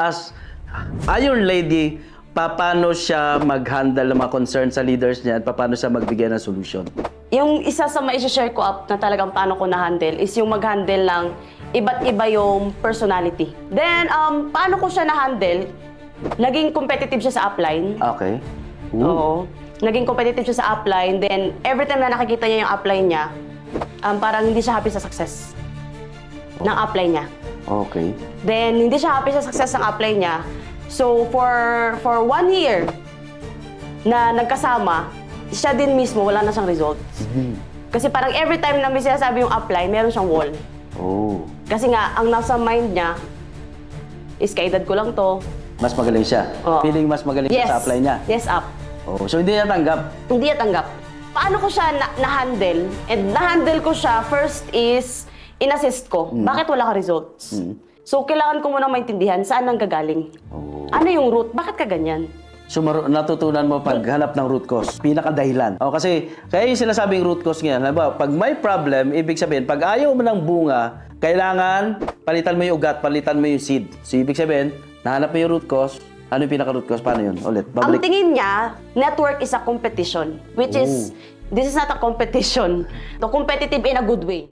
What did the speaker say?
As Iron Lady, paano siya mag-handle ng mga concerns sa leaders niya at paano siya magbigay ng solution? Yung isa sa ma-share ko up na talagang paano ko na-handle is yung mag-handle ng iba't iba yung personality. Then, paano ko siya na-handle? Naging competitive siya sa upline. Okay. Oo. Naging competitive siya sa upline. Then, every time na nakikita niya yung upline niya, parang hindi siya happy sa success ng upline niya. Okay. Then, hindi siya happy sa success ng upline niya. So, for 1 year na nagkasama, siya din mismo, wala na siyang results. Kasi parang every time na may sinasabi yung upline, meron siyang wall. Oh. Kasi nga, ang nasa mind niya is kaedad ko lang to. Mas magaling siya. Oo. Feeling mas magaling siya sa apply niya. Yes, up. Oh. So hindi niya tanggap. Hindi niya tanggap. Paano ko siya na-handle? And na-handle ko siya, first is, in-assist ko. Bakit wala ka results? So, kailangan ko muna maintindihan saan nang gagaling. Oh. Ano yung root? Bakit ka ganyan? So natutunan mo paghanap ng root cause, pinakadahilan. O kasi kaya yung sinasabing root cause ngayon, halimbawa, pag may problem, ibig sabihin, pag ayaw mo ng bunga, kailangan palitan mo yung ugat, palitan mo yung seed. So ibig sabihin, nahanap mo yung root cause, ano yung pinaka-root cause? Paano yun? Ulit, Ang babalik. tingin niya, network is a competition. Which is, this is not a competition. So, competitive in a good way.